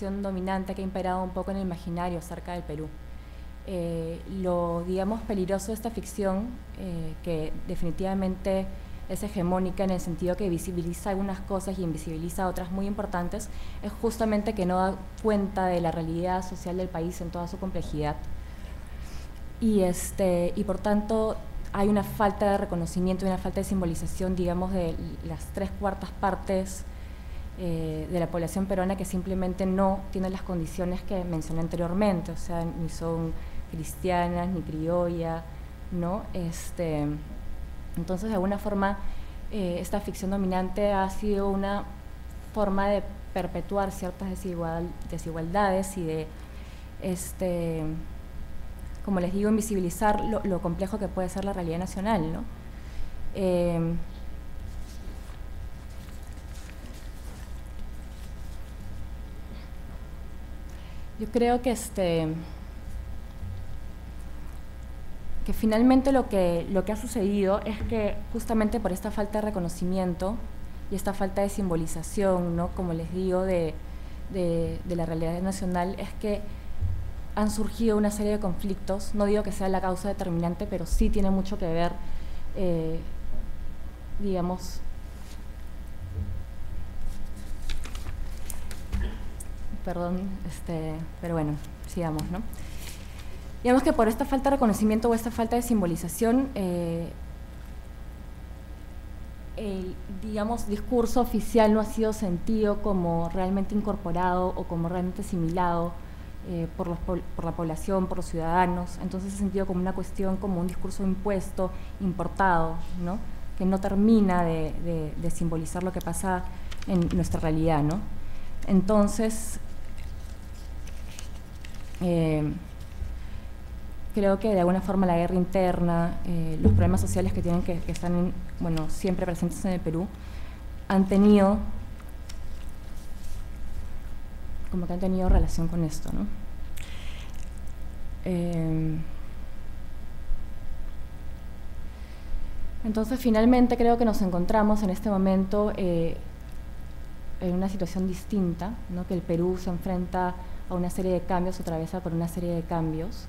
ficción dominante que ha imperado un poco en el imaginario acerca del Perú. Lo, digamos, peligroso de esta ficción, que definitivamente es hegemónica en el sentido que visibiliza algunas cosas y invisibiliza otras muy importantes, es justamente que no da cuenta de la realidad social del país en toda su complejidad. Y por tanto hay una falta de reconocimiento y una falta de simbolización, digamos, de las 3/4 partes de la población peruana que simplemente no tienen las condiciones que mencioné anteriormente, o sea, ni son cristianas, ni criolla, ¿no? Entonces, de alguna forma, esta ficción dominante ha sido una forma de perpetuar ciertas desigualdades y de, como les digo, invisibilizar lo complejo que puede ser la realidad nacional, ¿no? Yo creo que que finalmente lo que ha sucedido es que justamente por esta falta de reconocimiento y esta falta de simbolización, ¿no? Como les digo, de la realidad nacional, es que han surgido una serie de conflictos. No digo que sea la causa determinante, pero sí tiene mucho que ver, digamos, perdón, pero bueno, sigamos, ¿no? Digamos que por esta falta de reconocimiento o esta falta de simbolización, el, digamos, discurso oficial no ha sido sentido como realmente incorporado o como realmente asimilado por la población, por los ciudadanos. Entonces, se ha sentido como una cuestión, como un discurso impuesto, importado, ¿no? Que no termina de simbolizar lo que pasa en nuestra realidad, ¿no? Entonces, creo que de alguna forma la guerra interna, los problemas sociales que tienen que están, bueno, siempre presentes en el Perú, han tenido, como que han tenido relación con esto, ¿no? Entonces, finalmente creo que nos encontramos en este momento en una situación distinta, ¿no? Que el Perú se enfrenta a una serie de cambios, atraviesa por una serie de cambios.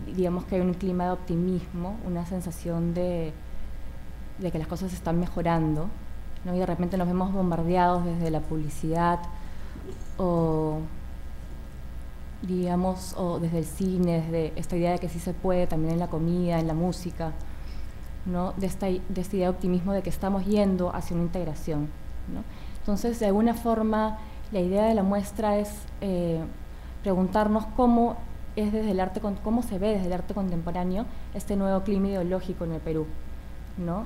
Digamos que hay un clima de optimismo, una sensación de que las cosas están mejorando, ¿no? Y de repente nos vemos bombardeados desde la publicidad o, digamos, o desde el cine, desde esta idea de que sí se puede, también en la comida, en la música, ¿no? De esta idea de optimismo de que estamos yendo hacia una integración, ¿no? Entonces, de alguna forma, la idea de la muestra es preguntarnos cómo es desde el arte, cómo se ve desde el arte contemporáneo este nuevo clima ideológico en el Perú, ¿no?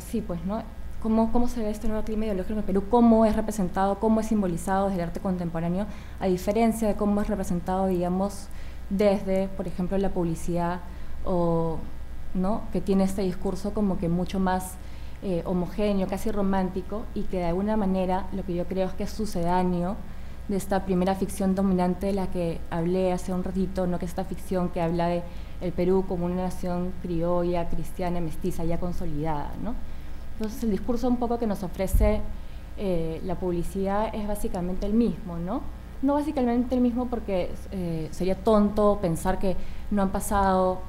Sí, pues, ¿no? ¿Cómo se ve este nuevo clima ideológico en el Perú? ¿Cómo es representado, cómo es simbolizado desde el arte contemporáneo, a diferencia de cómo es representado, digamos, desde, por ejemplo, la publicidad, o, ¿no? Que tiene este discurso como que mucho más homogéneo, casi romántico, y que de alguna manera lo que yo creo es que es sucedáneo de esta primera ficción dominante de la que hablé hace un ratito, ¿no? Que es esta ficción que habla de el Perú como una nación criolla, cristiana, mestiza, ya consolidada, ¿no? Entonces, el discurso un poco que nos ofrece la publicidad es básicamente el mismo, ¿no? No básicamente el mismo porque sería tonto pensar que no ha pasado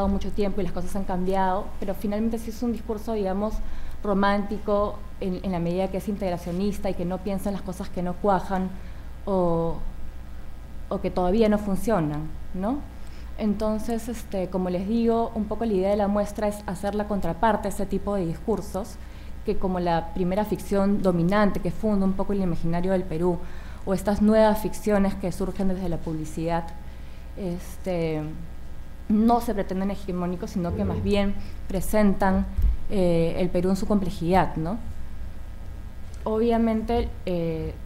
mucho tiempo y las cosas han cambiado, pero finalmente sí es un discurso, digamos, romántico en la medida que es integracionista y que no piensa en las cosas que no cuajan o que todavía no funcionan, ¿no? Entonces, como les digo, un poco la idea de la muestra es hacer la contraparte a ese tipo de discursos que, como la primera ficción dominante que funda un poco el imaginario del Perú, o estas nuevas ficciones que surgen desde la publicidad, no se pretenden hegemónicos, sino que más bien presentan el Perú en su complejidad, ¿no? Obviamente,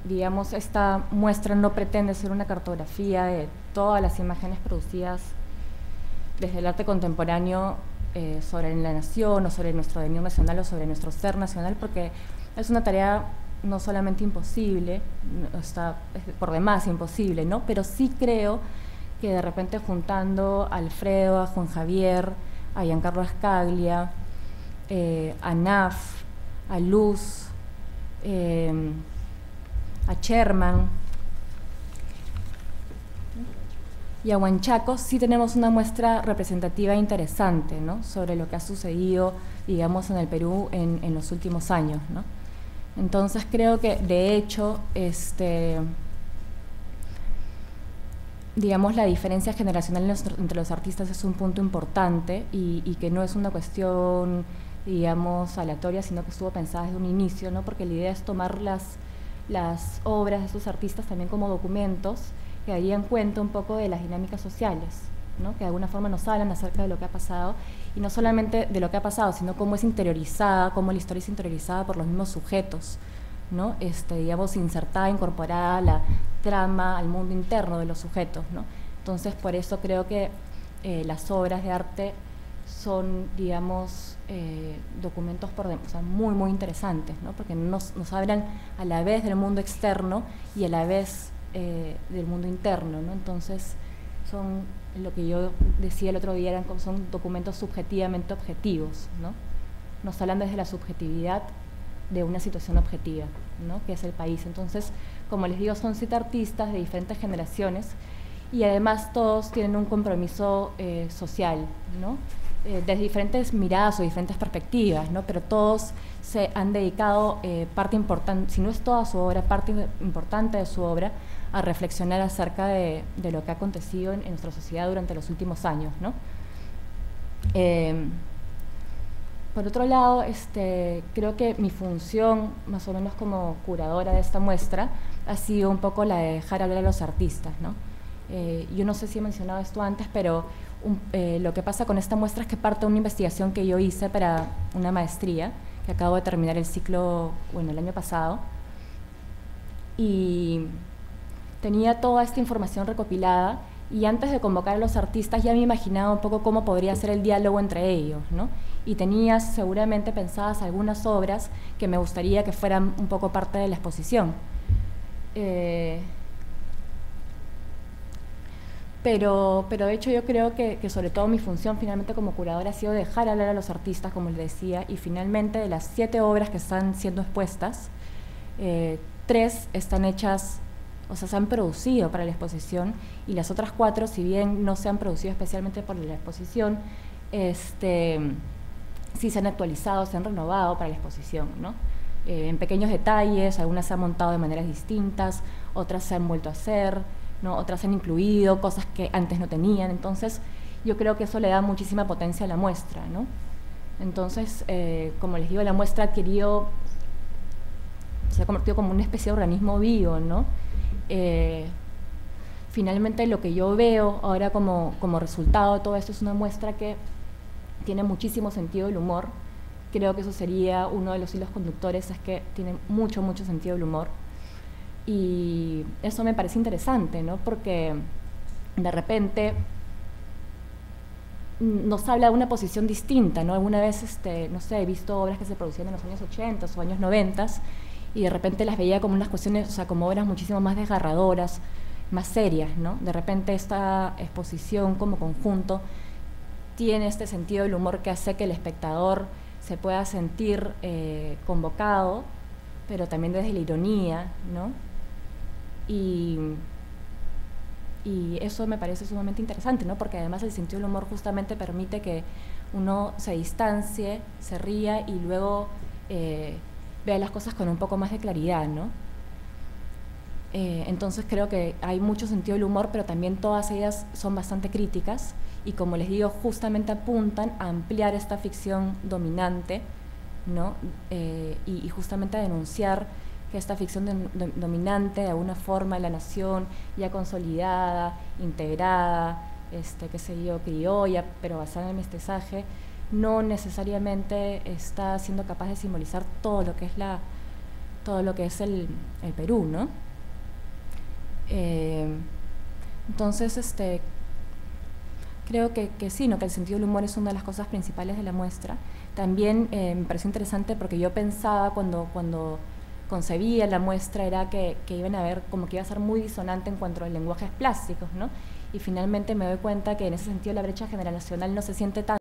digamos, esta muestra no pretende ser una cartografía de todas las imágenes producidas desde el arte contemporáneo sobre la nación, o sobre nuestro devenir nacional, o sobre nuestro ser nacional, porque es una tarea no solamente imposible, está por demás imposible, ¿no? Pero sí creo que de repente juntando a Alfredo, a Juan Javier, a Giancarlo Escaglia, a NAF, a Luz, a Sherman y a Huanchaco, sí tenemos una muestra representativa interesante, ¿no?, sobre lo que ha sucedido, digamos, en el Perú en los últimos años, ¿no? Entonces creo que, de hecho, digamos, la diferencia generacional entre los artistas es un punto importante y que no es una cuestión, digamos, aleatoria, sino que estuvo pensada desde un inicio, ¿no?, porque la idea es tomar las obras de estos artistas también como documentos que darían cuenta un poco de las dinámicas sociales, ¿no?, que de alguna forma nos hablan acerca de lo que ha pasado, y no solamente de lo que ha pasado, sino cómo es interiorizada, cómo la historia es interiorizada por los mismos sujetos, ¿no?, digamos, insertada, incorporada a la trama, al mundo interno de los sujetos, ¿no? Entonces, por eso creo que las obras de arte son, digamos, documentos o sea, muy, muy interesantes, ¿no?, porque nos hablan a la vez del mundo externo y a la vez del mundo interno, ¿no? Entonces, son lo que yo decía el otro día, son documentos subjetivamente objetivos, ¿no? Nos hablan desde la subjetividad de una situación objetiva, ¿no?, que es el país. Entonces, como les digo, son 7 artistas de diferentes generaciones y además todos tienen un compromiso social, ¿no?, desde diferentes miradas o diferentes perspectivas, ¿no?, pero todos se han dedicado parte importante, si no es toda su obra, parte importante de su obra, a reflexionar acerca de lo que ha acontecido en nuestra sociedad durante los últimos años, ¿no? Por otro lado, creo que mi función, más o menos como curadora de esta muestra, ha sido un poco la de dejar hablar a los artistas, ¿no? Yo no sé si he mencionado esto antes, pero lo que pasa con esta muestra es que parte de una investigación que yo hice para una maestría, que acabo de terminar el ciclo, bueno, el año pasado, y tenía toda esta información recopilada, y antes de convocar a los artistas ya me imaginaba un poco cómo podría ser el diálogo entre ellos, ¿no? Y tenía seguramente pensadas algunas obras que me gustaría que fueran un poco parte de la exposición. Pero de hecho yo creo que sobre todo mi función finalmente como curadora ha sido dejar hablar a los artistas, como les decía, y finalmente de las 7 obras que están siendo expuestas, 3 están hechas, o sea, se han producido para la exposición, y las otras 4, si bien no se han producido especialmente para la exposición, sí se han actualizado, se han renovado para la exposición, ¿no? En pequeños detalles, algunas se han montado de maneras distintas, otras se han vuelto a hacer, ¿no?, otras se han incluido cosas que antes no tenían. Entonces yo creo que eso le da muchísima potencia a la muestra, ¿no? Entonces, como les digo, la muestra se ha convertido como una especie de organismo vivo, ¿no? Finalmente lo que yo veo ahora como resultado de todo esto es una muestra que tiene muchísimo sentido del humor. Creo que eso sería uno de los hilos conductores, es que tiene mucho, mucho sentido del humor. Y eso me parece interesante, ¿no?, porque de repente nos habla de una posición distinta, ¿no? Alguna vez, no sé, he visto obras que se producían en los años 80 o años 90 y de repente las veía como unas cuestiones, o sea, como obras muchísimo más desgarradoras, más serias, ¿no? De repente esta exposición como conjunto tiene este sentido del humor que hace que el espectador se pueda sentir convocado, pero también desde la ironía, ¿no? Y eso me parece sumamente interesante, ¿no?, porque además el sentido del humor justamente permite que uno se distancie, se ría y luego vea las cosas con un poco más de claridad, ¿no? Entonces creo que hay mucho sentido del humor, pero también todas ellas son bastante críticas y, como les digo, justamente apuntan a ampliar esta ficción dominante, ¿no? Y justamente a denunciar que esta ficción dominante, de alguna forma, en la nación ya consolidada, integrada, qué sé yo, criolla, pero basada en el mestizaje, no necesariamente está siendo capaz de simbolizar todo lo que es el Perú, ¿no? Entonces, creo que sí, ¿no?, que el sentido del humor es una de las cosas principales de la muestra. También me pareció interesante porque yo pensaba cuando concebía la muestra era que iban a ver como que iba a ser muy disonante en cuanto a lenguajes plásticos, ¿no? Y finalmente me doy cuenta que en ese sentido la brecha generacional no se siente tanto.